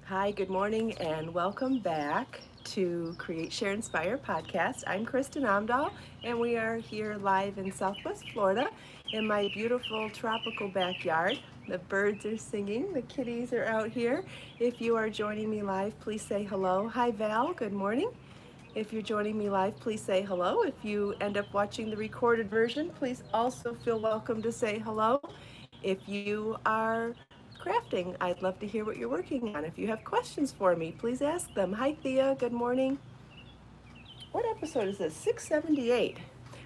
Hi, good morning, and welcome back to Create, Share, Inspire podcast. I'm Kristin Omdahl, and we are here live in Southwest Florida in my beautiful tropical backyard. The birds are singing, the kitties are out here. If you are joining me live, please say hello. Hi, Val, good morning. If you're joining me live, please say hello. If you end up watching the recorded version, please also feel welcome to say hello. If you are crafting, I'd love to hear what you're working on. If you have questions for me, please ask them. Hi, Thea. Good morning. What episode is this? 678.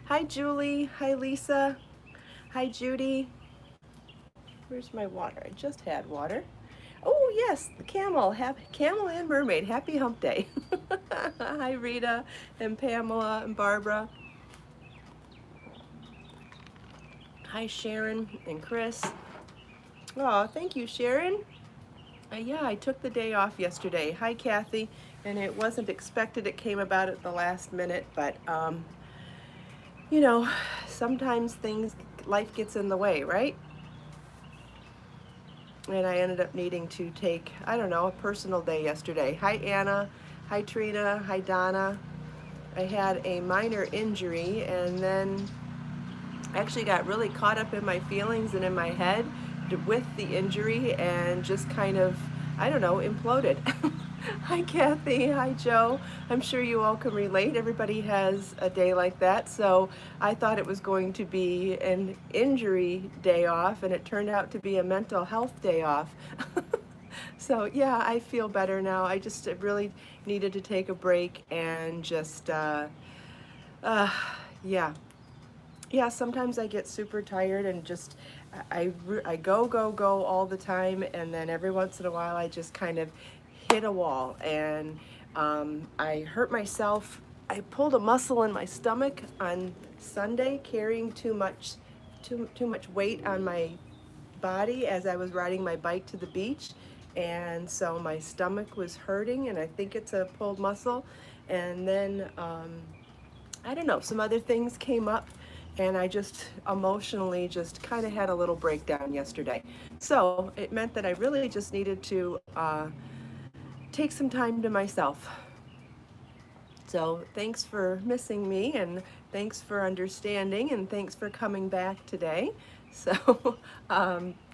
Hi, Julie. Hi, Lisa. Hi, Judy. Where's my water? I just had water. Oh, yes, the camel. Camel and mermaid. Happy hump day. Hi, Rita and Pamela and Barbara. Hi, Sharon and Chris. Oh, thank you, Sharon. Yeah, I took the day off yesterday. Hi, Kathy. And it wasn't expected. It came about at the last minute, but you know, sometimes life gets in the way, right? And I ended up needing to take, I don't know, a personal day yesterday. Hi, Anna. Hi, Trina. Hi, Donna. I had a minor injury and then actually got really caught up in my feelings and in my head with the injury and just kind of, I don't know, imploded. Hi, Kathy. Hi, Joe. I'm sure you all can relate. Everybody has a day like that. So I thought it was going to be an injury day off, and it turned out to be a mental health day off. So yeah, I feel better now. I just really needed to take a break and just, uh, yeah, yeah, sometimes I get super tired and just I go all the time, and then every once in a while I just kind of hit a wall, and I hurt myself. I pulled a muscle in my stomach on Sunday carrying too much weight on my body as I was riding my bike to the beach, and so my stomach was hurting, and I think it's a pulled muscle. And then I don't know, some other things came up, and I just emotionally just kind of had a little breakdown yesterday. So it meant that I really just needed to take some time to myself. So thanks for missing me, and thanks for understanding, and thanks for coming back today. So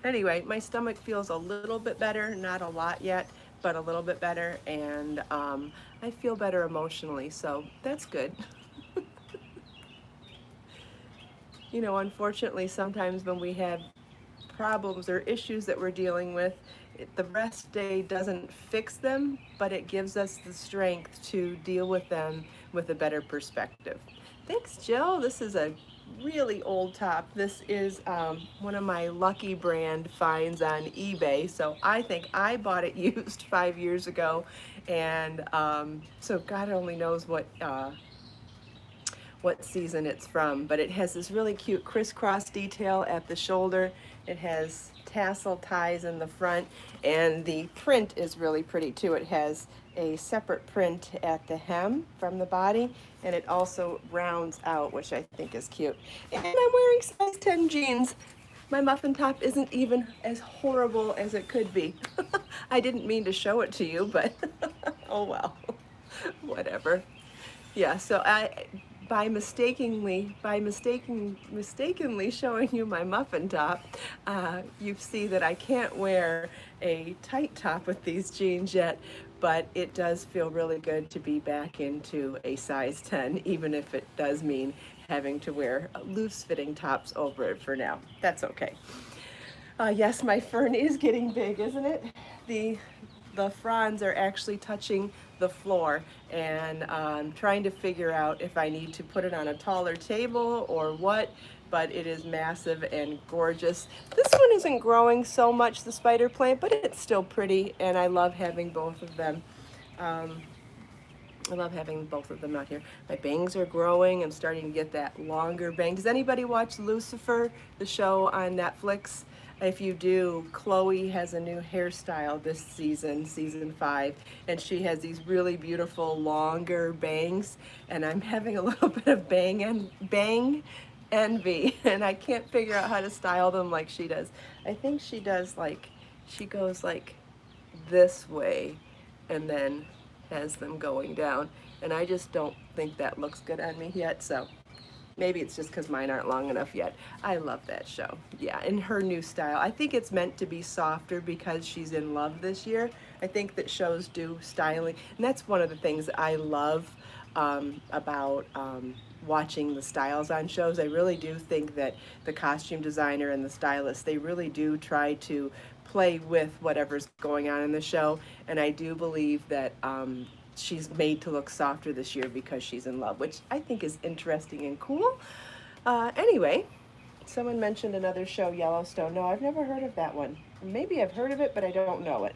anyway, my stomach feels a little bit better, not a lot yet, but a little bit better, and I feel better emotionally, so that's good. You know, unfortunately, sometimes when we have problems or issues that we're dealing with, the rest day doesn't fix them, but it gives us the strength to deal with them with a better perspective. Thanks, Jill. This is a really old top. This is one of my Lucky Brand finds on eBay. So I think I bought it used 5 years ago. And so God only knows what season it's from, but it has this really cute crisscross detail at the shoulder. It has tassel ties in the front, and the print is really pretty too. It has a separate print at the hem from the body, and it also rounds out, which I think is cute. And I'm wearing size 10 jeans. My muffin top isn't even as horrible as it could be. I didn't mean to show it to you, but oh well, whatever. Yeah, so mistakenly showing you my muffin top, you see that I can't wear a tight top with these jeans yet, but it does feel really good to be back into a size 10, even if it does mean having to wear loose fitting tops over it for now. That's okay. Yes, my fern is getting big, isn't it? The the fronds are actually touching the floor, and I'm trying to figure out if I need to put it on a taller table or what, but it is massive and gorgeous. This one isn't growing so much, the spider plant, but it's still pretty, and I love having both of them. Um, I love having both of them out here. My bangs are growing. I'm starting to get that longer bang. Does anybody watch Lucifer, the show on Netflix? If you do, Chloe has a new hairstyle this season, season 5, and she has these really beautiful longer bangs, and I'm having a little bit of bang envy, and I can't figure out how to style them like she does. I think she does like, she goes like this way and then has them going down. And I just don't think that looks good on me yet, so maybe it's just because mine aren't long enough yet. I love that show. Yeah, and her new style. I think it's meant to be softer because she's in love this year. I think that shows do styling, and that's one of the things that I love about watching the styles on shows. I really do think that the costume designer and the stylist, they really do try to play with whatever's going on in the show, and I do believe that she's made to look softer this year because she's in love, which I think is interesting and cool. Anyway, someone mentioned another show, Yellowstone. No, I've never heard of that one. Maybe I've heard of it, but I don't know it.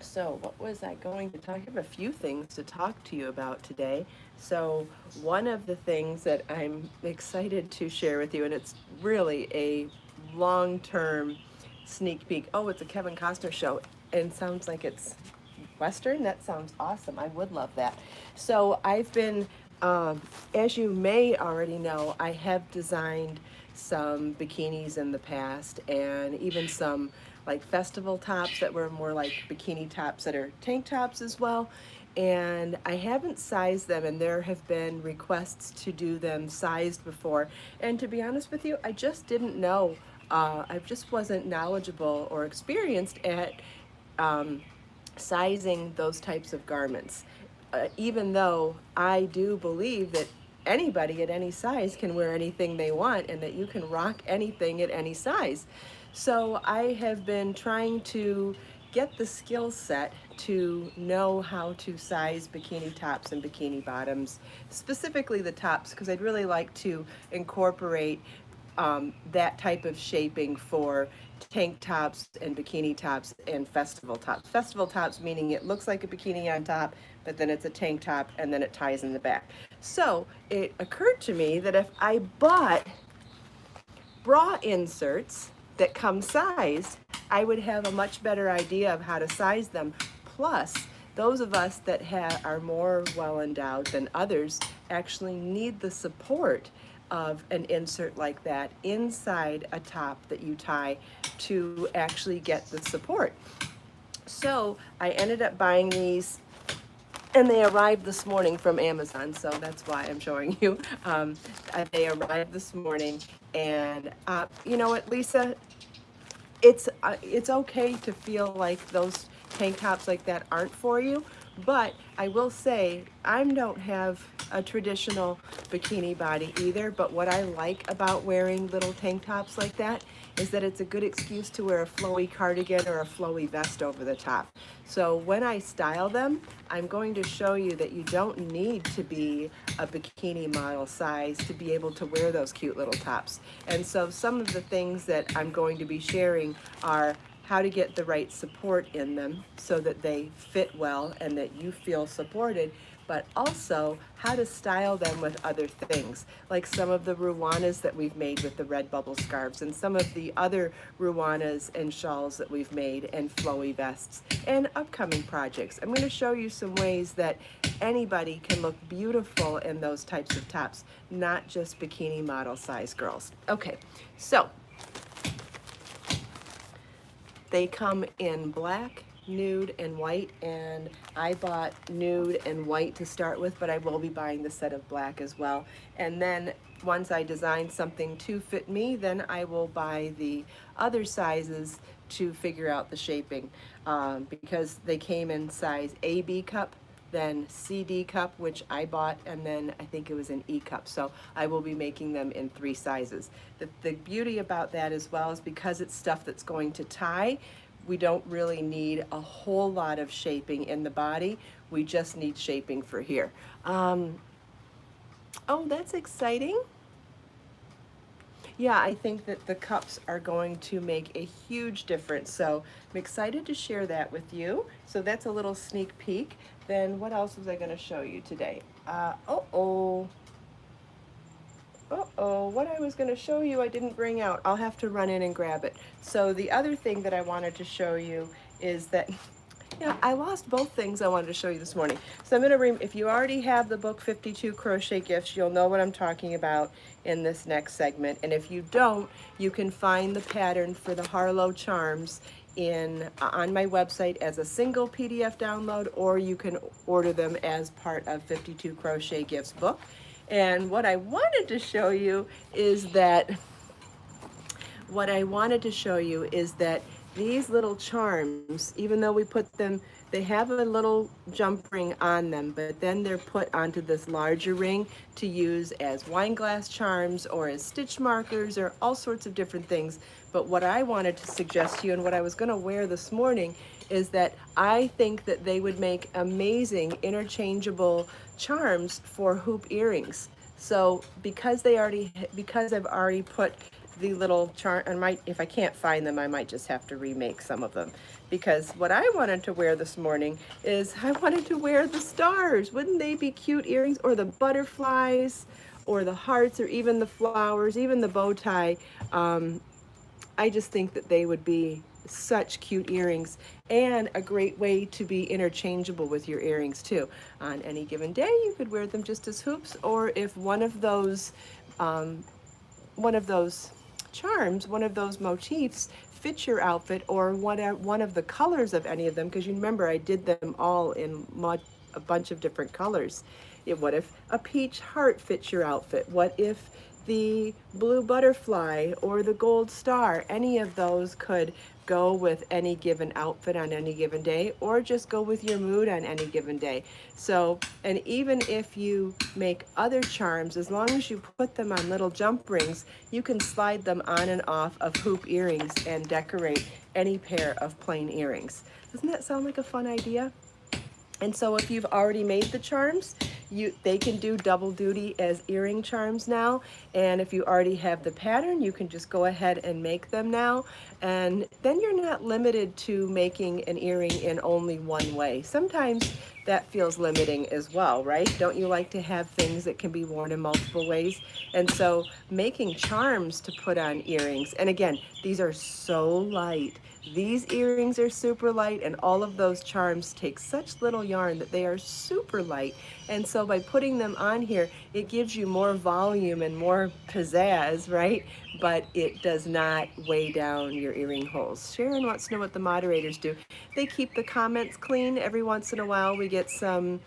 So what was I going to talk? I have a few things to talk to you about today. So one of the things that I'm excited to share with you, and it's really a long-term sneak peek. Oh, it's a Kevin Costner show, and sounds like it's Western. That sounds awesome. I would love that. So I've been, as you may already know, I have designed some bikinis in the past, and even some like festival tops that were more like bikini tops that are tank tops as well. And I haven't sized them, and there have been requests to do them sized before. And to be honest with you, I just didn't know. I just wasn't knowledgeable or experienced at sizing those types of garments. Even though I do believe that anybody at any size can wear anything they want and that you can rock anything at any size. So I have been trying to get the skill set to know how to size bikini tops and bikini bottoms, specifically the tops, because I'd really like to incorporate that type of shaping for tank tops and bikini tops and festival tops. Festival tops meaning it looks like a bikini on top, but then it's a tank top and then it ties in the back. So it occurred to me that if I bought bra inserts that come sized, I would have a much better idea of how to size them. Plus, those of us that are more well endowed than others actually need the support of an insert like that inside a top that you tie to actually get the support. So I ended up buying these, and they arrived this morning from Amazon, so that's why I'm showing you. They arrived this morning, and you know what, Lisa? It's okay to feel like those tank tops like that aren't for you, but I will say I don't have a traditional bikini body either, but what I like about wearing little tank tops like that is that it's a good excuse to wear a flowy cardigan or a flowy vest over the top. So when I style them, I'm going to show you that you don't need to be a bikini model size to be able to wear those cute little tops. And so some of the things that I'm going to be sharing are how to get the right support in them so that they fit well and that you feel supported, but also how to style them with other things, like some of the ruanas that we've made with the red bubble scarves and some of the other ruanas and shawls that we've made and flowy vests and upcoming projects. I'm going to show you some ways that anybody can look beautiful in those types of tops, not just bikini model size girls. Okay, so they come in black, nude, and white, and I bought nude and white to start with, but I will be buying the set of black as well. And then once I design something to fit me, then I will buy the other sizes to figure out the shaping, because they came in size AB cup, then CD cup, which I bought, and then I think it was an E cup. So I will be making them in 3 sizes. The beauty about that as well is because it's stuff that's going to tie, we don't really need a whole lot of shaping in the body. We just need shaping for here. Oh, that's exciting. Yeah, I think that the cups are going to make a huge difference. So I'm excited to share that with you. So that's a little sneak peek. Then what else was I going to show you today? Uh-oh, what I was going to show you I didn't bring out. I'll have to run in and grab it. So the other thing that I wanted to show you is that Yeah, I lost both things I wanted to show you this morning. So I'm going to, if you already have the book 52 Crochet Gifts, you'll know what I'm talking about in this next segment. And if you don't, you can find the pattern for the Harlow charms on my website as a single PDF download, or you can order them as part of 52 Crochet Gifts book. And what I wanted to show you is that these little charms, even though we put them, they have a little jump ring on them, but then they're put onto this larger ring to use as wine glass charms or as stitch markers or all sorts of different things. But what I wanted to suggest to you, and what I was going to wear this morning, is that I think that they would make amazing interchangeable charms for hoop earrings. So because I've already put the little charm, if I can't find them, I might just have to remake some of them. Because what I wanted to wear this morning is I wanted to wear the stars. Wouldn't they be cute earrings? Or the butterflies, or the hearts, or even the flowers, even the bow tie. I just think that they would be such cute earrings, and a great way to be interchangeable with your earrings too. On any given day, you could wear them just as hoops, or if one of those charms, one of those motifs fits your outfit, or one of the colors of any of them, because you remember I did them all in a bunch of different colors. What if a peach heart fits your outfit? What if the blue butterfly or the gold star? Any of those could go with any given outfit on any given day, or just go with your mood on any given day. So, and even if you make other charms, as long as you put them on little jump rings, you can slide them on and off of hoop earrings and decorate any pair of plain earrings. Doesn't that sound like a fun idea? And so if you've already made the charms, they can do double duty as earring charms now. And if you already have the pattern, you can just go ahead and make them now. And then you're not limited to making an earring in only one way. Sometimes that feels limiting as well, right? Don't you like to have things that can be worn in multiple ways? And so making charms to put on earrings, and again, these are so light. These earrings are super light, and all of those charms take such little yarn that they are super light. And so by putting them on here, it gives you more volume and more pizzazz, right? But it does not weigh down your earring holes. Sharon wants to know what the moderators do. They keep the comments clean. Every once in a while we get some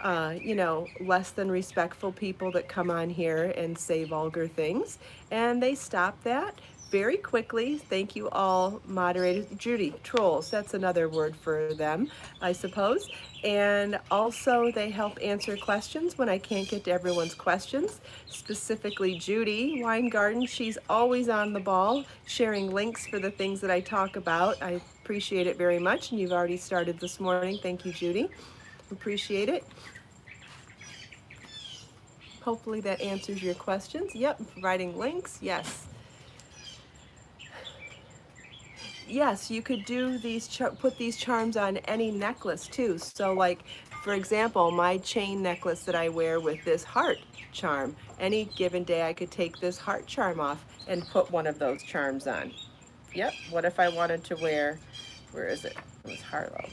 less than respectful people that come on here and say vulgar things, and they stop that very quickly. Thank you all, moderators. Judy, trolls, that's another word for them, I suppose. And also they help answer questions when I can't get to everyone's questions. Specifically Judy Weingarten, she's always on the ball, sharing links for the things that I talk about. I appreciate it very much, and you've already started this morning. Thank you, Judy. Appreciate it. Hopefully that answers your questions. Yep, providing links, yes. Yes, you could do put these charms on any necklace too. So like, for example, my chain necklace that I wear with this heart charm, any given day I could take this heart charm off and put one of those charms on. Yep, what if I wanted to wear, where is it? It was Harlow.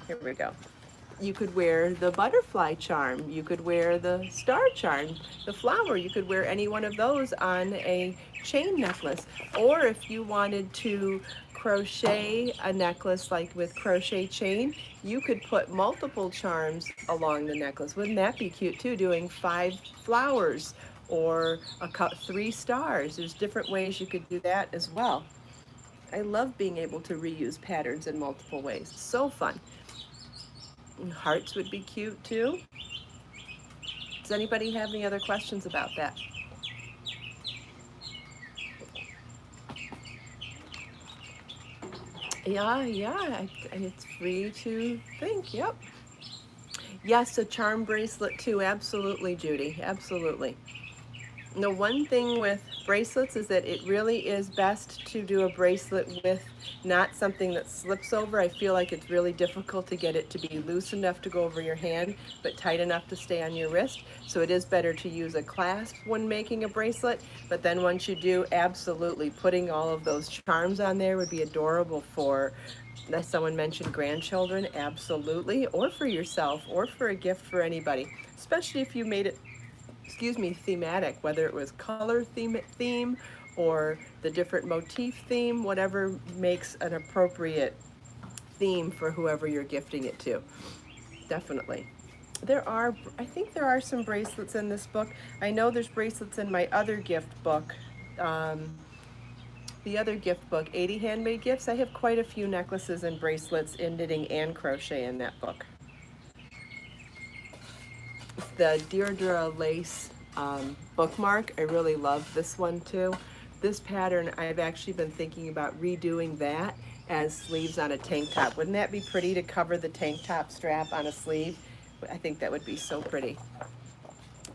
Here we go. You could wear the butterfly charm, you could wear the star charm, the flower, you could wear any one of those on a chain necklace. Or if you wanted to crochet a necklace like with crochet chain, you could put multiple charms along the necklace. Wouldn't that be cute too, doing 5 flowers or 3 stars? There's different ways you could do that as well. I love being able to reuse patterns in multiple ways. So fun. And hearts would be cute too. Does anybody have any other questions about that? Yeah, it's free to think, yep. Yes, a charm bracelet too, absolutely, Judy, absolutely. The one thing with bracelets is that it really is best to do a bracelet with not something that slips over. I feel like it's really difficult to get it to be loose enough to go over your hand, but tight enough to stay on your wrist. So it is better to use a clasp when making a bracelet. But then once you do, absolutely, putting all of those charms on there would be adorable for As someone mentioned, grandchildren, absolutely, or for yourself, or for a gift for anybody, especially if you made it, excuse me, thematic, whether it was color theme or the different motif theme, whatever makes an appropriate theme for whoever you're gifting it to. Definitely. I think there are some bracelets in this book. I know there's bracelets in my other gift book. Um, the other gift book, 80 Handmade Gifts, I have quite a few necklaces and bracelets in knitting and crochet in that book. The Deirdre lace bookmark, I really love this one too. This pattern, I've actually been thinking about redoing that as sleeves on a tank top. Wouldn't that be pretty to cover the tank top strap on a sleeve? I think that would be so pretty.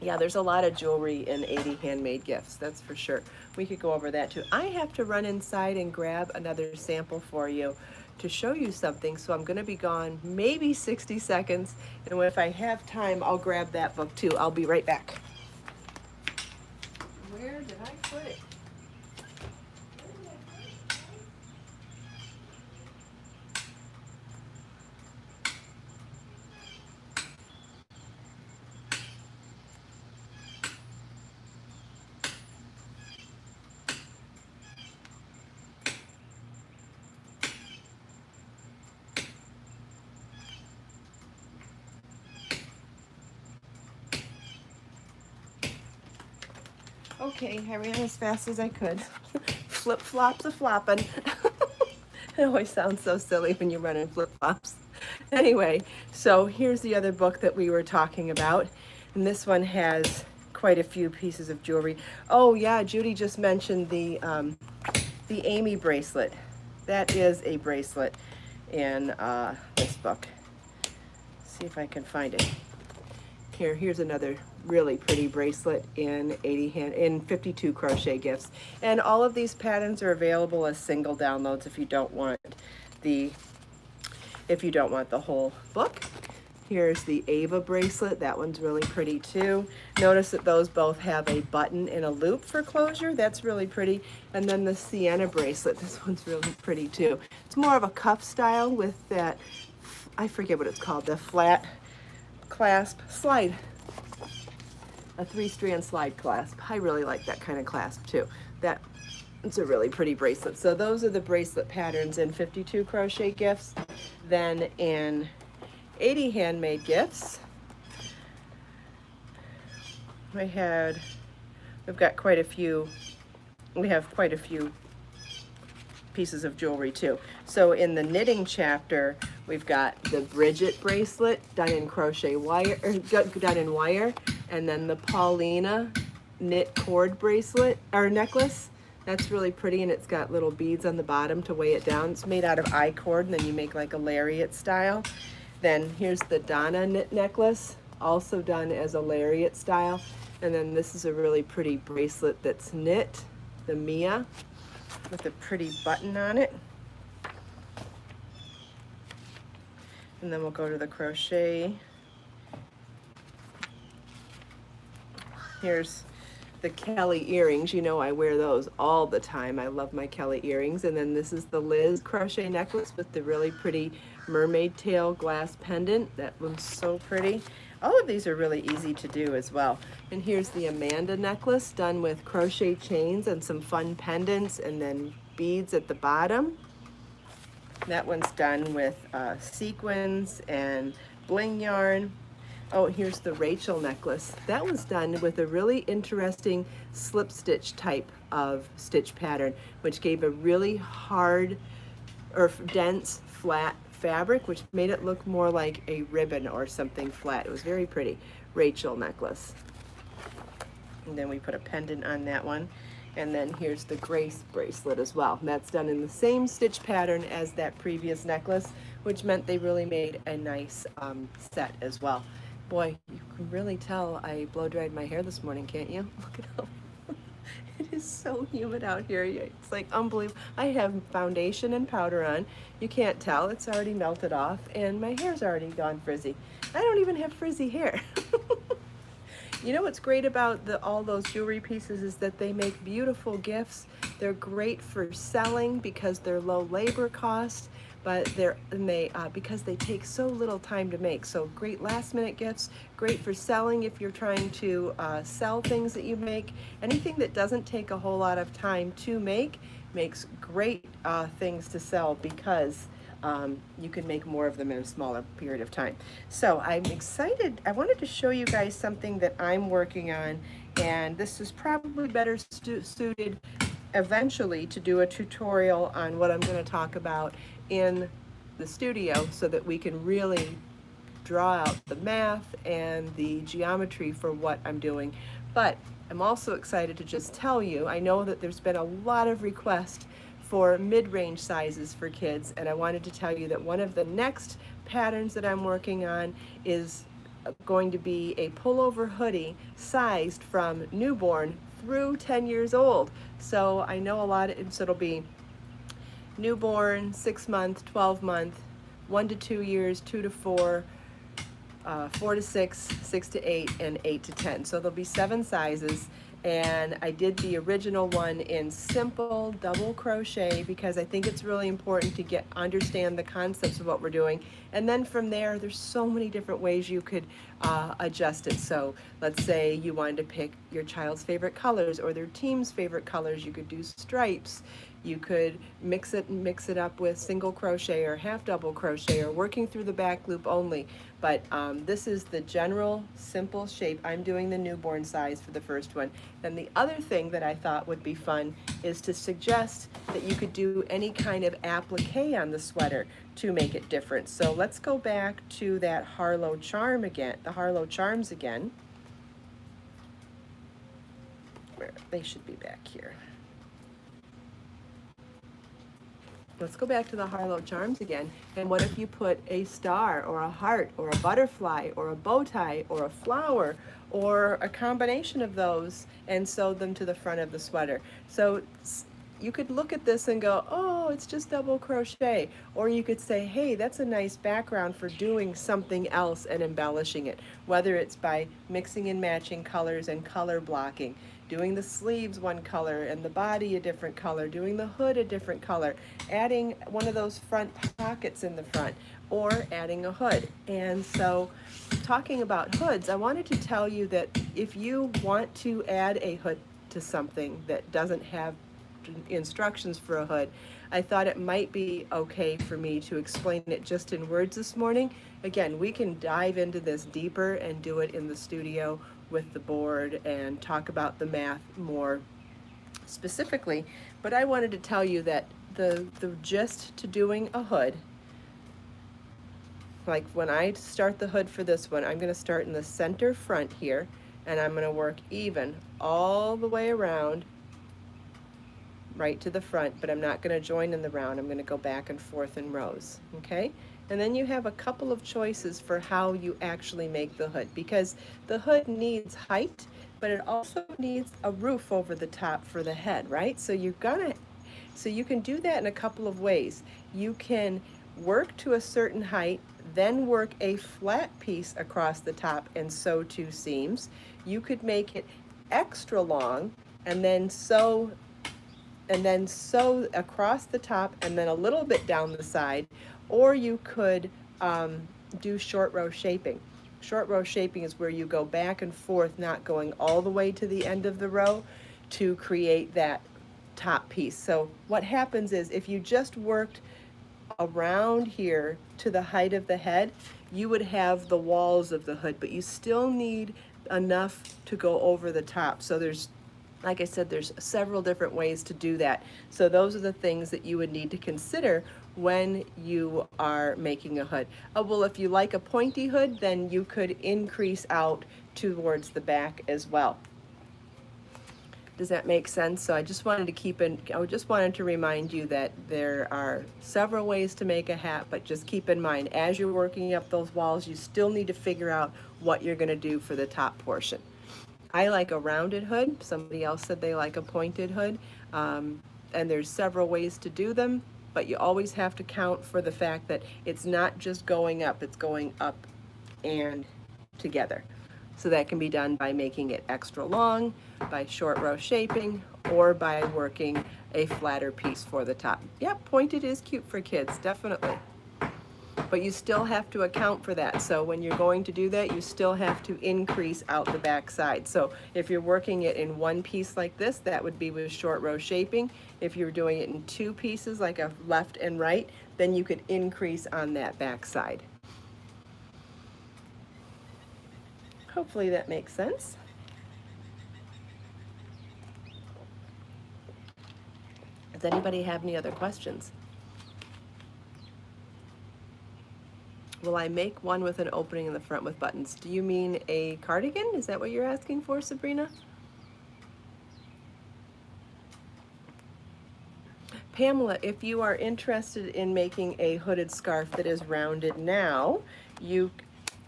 Yeah, there's a lot of jewelry in 80 Handmade Gifts, that's for sure. We could go over that too. I have to run inside and grab another sample for you to show you something, so I'm going to be gone maybe 60 seconds, and if I have time, I'll grab that book too. I'll be right back. Where did I put it? Okay, I ran as fast as I could. Flip-flops a-flopping. It always sounds so silly when you run in flip-flops. Anyway, so here's the other book that we were talking about. And this one has quite a few pieces of jewelry. Oh yeah, Judy just mentioned the Amy bracelet. That is a bracelet in this book. Let's see if I can find it. Here's another really pretty bracelet in 52 crochet gifts. And all of these patterns are available as single downloads if you don't want the whole book. Here's the Ava bracelet. That one's really pretty too. Notice that those both have a button and a loop for closure. That's really pretty. And then the Sienna bracelet. This one's really pretty too. It's more of a cuff style with that, I forget what it's called, the flat clasp slide. A 3-strand slide clasp. I really like that kind of clasp too. It's a really pretty bracelet. So those are the bracelet patterns in 52 crochet gifts. Then in 80 handmade gifts, we have quite a few pieces of jewelry too. So in the knitting chapter, we've got the Bridget bracelet done in crochet wire, or done in wire, and then the Paulina knit cord bracelet or necklace. That's really pretty, and it's got little beads on the bottom to weigh it down. It's made out of I-cord, and then you make like a lariat style. Then here's the Donna knit necklace, also done as a lariat style. And then this is a really pretty bracelet that's knit, the Mia, with a pretty button on it. And then we'll go to the crochet. Here's the Kelly earrings. You know I wear those all the time. I love my Kelly earrings. And then this is the Liz crochet necklace with the really pretty mermaid tail glass pendant. That one's so pretty. All of these are really easy to do as well. And here's the Amanda necklace done with crochet chains and some fun pendants and then beads at the bottom. That one's done with sequins and bling yarn. Oh, here's the Rachel necklace. That was done with a really interesting slip stitch type of stitch pattern, which gave a really hard or dense flat fabric, which made it look more like a ribbon or something flat. It was very pretty. Rachel necklace. And then we put a pendant on that one. And then here's the Grace bracelet as well. And that's done in the same stitch pattern as that previous necklace, which meant they really made a nice set as well. Boy, you can really tell I blow dried my hair this morning, can't you? Look at how it is so humid out here. It's like unbelievable. I have foundation and powder on. You can't tell. It's already melted off, and my hair's already gone frizzy. I don't even have frizzy hair. You know what's great about all those jewelry pieces is that they make beautiful gifts. They're great for selling because they're low labor cost, but because they take so little time to make. So great last minute gifts, great for selling if you're trying to sell things that you make. Anything that doesn't take a whole lot of time to make makes great things to sell because you can make more of them in a smaller period of time. So I'm excited. I wanted to show you guys something that I'm working on, and this is probably better suited eventually to do a tutorial on what I'm going to talk about in the studio so that we can really draw out the math and the geometry for what I'm doing. But I'm also excited to just tell you, I know that there's been a lot of requests for mid-range sizes for kids, and I wanted to tell you that one of the next patterns that I'm working on is going to be a pullover hoodie sized from newborn through 10 years old. So I know a lot of, so it'll be newborn, 6 month, 12 month, 1 to 2 years, 2 to 4, 4 to 6, 6 to 8, and 8 to 10. So there'll be 7 sizes. And I did the original one in simple double crochet because I think it's really important to understand the concepts of what we're doing. And then from there, there's so many different ways you could adjust it. So let's say you wanted to pick your child's favorite colors or their team's favorite colors. You could do stripes. You could mix it up with single crochet or half double crochet or working through the back loop only. But this is the general simple shape. I'm doing the newborn size for the first one. And the other thing that I thought would be fun is to suggest that you could do any kind of applique on the sweater to make it different. So let's go back to that Harlow charm again, the Harlow charms again. They should be back here. Let's go back to the Harlow charms again. And what if you put a star or a heart or a butterfly or a bow tie or a flower or a combination of those and sew them to the front of the sweater? So you could look at this and go, oh, it's just double crochet. Or you could say, hey, that's a nice background for doing something else and embellishing it, whether it's by mixing and matching colors and color blocking, doing the sleeves one color and the body a different color, doing the hood a different color, adding one of those front pockets in the front, or adding a hood. And so talking about hoods, I wanted to tell you that if you want to add a hood to something that doesn't have instructions for a hood, I thought it might be okay for me to explain it just in words this morning. Again, we can dive into this deeper and do it in the studio with the board and talk about the math more specifically, but I wanted to tell you that the gist to doing a hood, like when I start the hood for this one, I'm going to start in the center front here, and I'm going to work even all the way around right to the front, but I'm not going to join in the round. I'm going to go back and forth in rows, okay? And then you have a couple of choices for how you actually make the hood, because the hood needs height, but it also needs a roof over the top for the head, right? So you can do that in a couple of ways. You can work to a certain height, then work a flat piece across the top and sew 2 seams. You could make it extra long and then sew across the top and then a little bit down the side, or you could do short row shaping. Short row shaping is where you go back and forth, not going all the way to the end of the row to create that top piece. So what happens is if you just worked around here to the height of the head, you would have the walls of the hood, but you still need enough to go over the top. So there's, like I said, there's several different ways to do that. So those are the things that you would need to consider when you are making a hood. Oh, well, if you like a pointy hood, then you could increase out towards the back as well. Does that make sense? So I just wanted to remind you that there are several ways to make a hat, but just keep in mind, as you're working up those walls, you still need to figure out what you're going to do for the top portion. I like a rounded hood. Somebody else said they like a pointed hood. And there's several ways to do them, but you always have to count for the fact that it's not just going up, it's going up and together. So that can be done by making it extra long, by short row shaping, or by working a flatter piece for the top. Yep, pointed is cute for kids, definitely. But you still have to account for that. So when you're going to do that, you still have to increase out the back side. So if you're working it in one piece like this, that would be with short row shaping. If you're doing it in two pieces, like a left and right, then you could increase on that back side. Hopefully that makes sense. Does anybody have any other questions? Will I make one with an opening in the front with buttons? Do you mean a cardigan? Is that what you're asking for, Sabrina? Pamela, if you are interested in making a hooded scarf that is rounded now,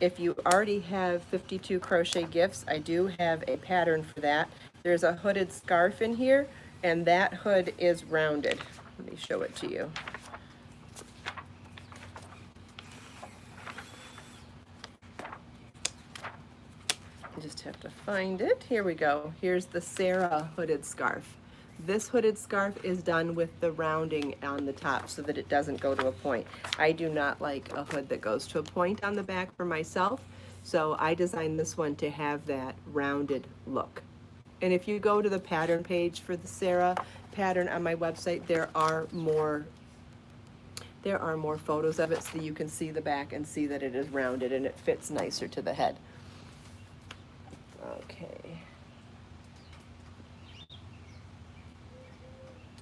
if you already have 52 crochet gifts, I do have a pattern for that. There's a hooded scarf in here, and that hood is rounded. Let me show it to you. I just have to find it. Here we go. Here's the Sarah hooded scarf. This hooded scarf is done with the rounding on the top so that it doesn't go to a point. I do not like a hood that goes to a point on the back for myself, so I designed this one to have that rounded look. And if you go to the pattern page for the Sarah pattern on my website, there are more photos of it so you can see the back and see that it is rounded and it fits nicer to the head. Okay.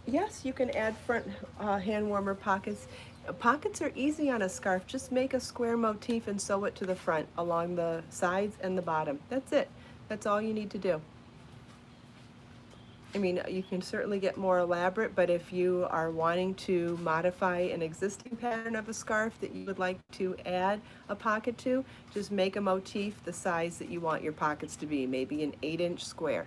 Yes, you can add front hand warmer pockets. Pockets are easy on a scarf. Just make a square motif and sew it to the front along the sides and the bottom. That's it. That's all you need to do. I mean, you can certainly get more elaborate, but if you are wanting to modify an existing pattern of a scarf that you would like to add a pocket to, just make a motif the size that you want your pockets to be, maybe an 8-inch square.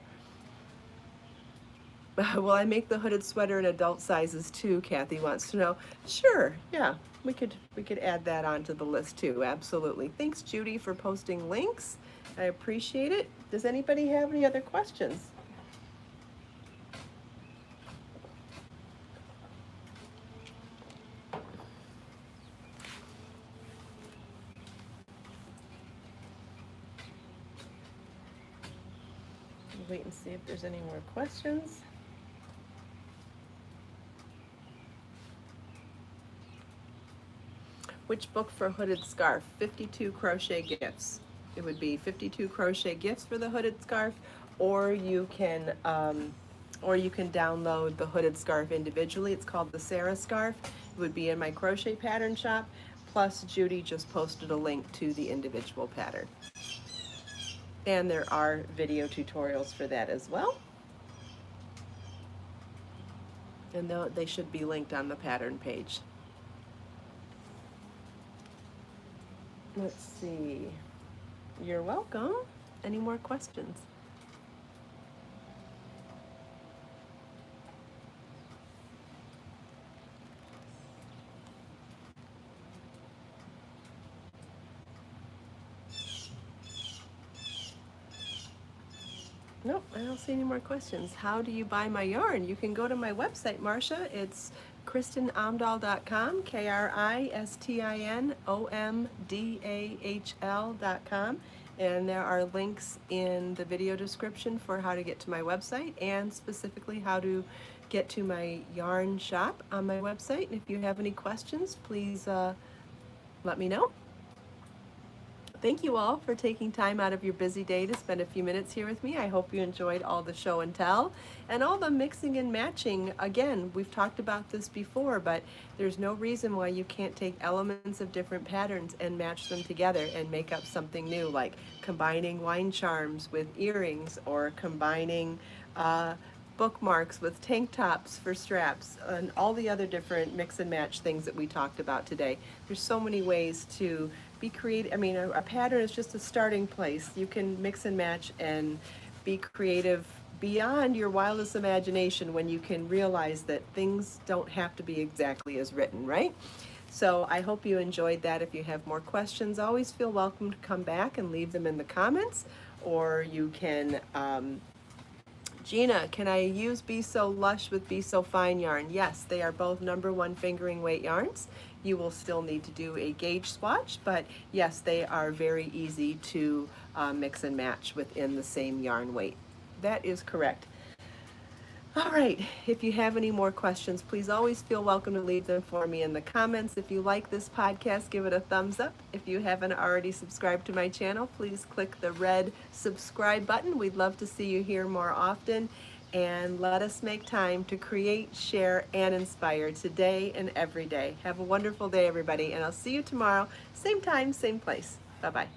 Will I make the hooded sweater in adult sizes too? Kathy wants to know. Sure, yeah, we could add that onto the list too, absolutely. Thanks, Judy, for posting links. I appreciate it. Does anybody have any other questions? Wait and see if there's any more questions. Which book for hooded scarf? 52 crochet gifts. It would be 52 crochet gifts for the hooded scarf, or you can download the hooded scarf individually. It's called the Sarah scarf. It would be in my crochet pattern shop. Plus, Judy just posted a link to the individual pattern. And there are video tutorials for that as well. And they should be linked on the pattern page. Let's see. You're welcome. Any more questions? Nope, I don't see any more questions. How do you buy my yarn? You can go to my website, Marcia. It's KristinOmdahl.com, KristinOmdahl.com. And there are links in the video description for how to get to my website and specifically how to get to my yarn shop on my website. And if you have any questions, please let me know. Thank you all for taking time out of your busy day to spend a few minutes here with me. I hope you enjoyed all the show and tell and all the mixing and matching. Again, we've talked about this before, but there's no reason why you can't take elements of different patterns and match them together and make up something new, like combining wine charms with earrings or combining bookmarks with tank tops for straps and all the other different mix and match things that we talked about today. There's so many ways to be creative. I mean, a pattern is just a starting place. You can mix and match and be creative beyond your wildest imagination when you can realize that things don't have to be exactly as written, right? So I hope you enjoyed that. If you have more questions, always feel welcome to come back and leave them in the comments, or you can Gina, can I use Be So Lush with Be So Fine yarn? Yes, they are both #1 fingering weight yarns. You will still need to do a gauge swatch, but yes, they are very easy to mix and match within the same yarn weight. That is correct. All right, if you have any more questions, please always feel welcome to leave them for me in the comments. If you like this podcast, give it a thumbs up. If you haven't already subscribed to my channel, please click the red subscribe button. We'd love to see you here more often. And let us make time to create, share, and inspire today and every day. Have a wonderful day, everybody, and I'll see you tomorrow, same time, same place. Bye-bye.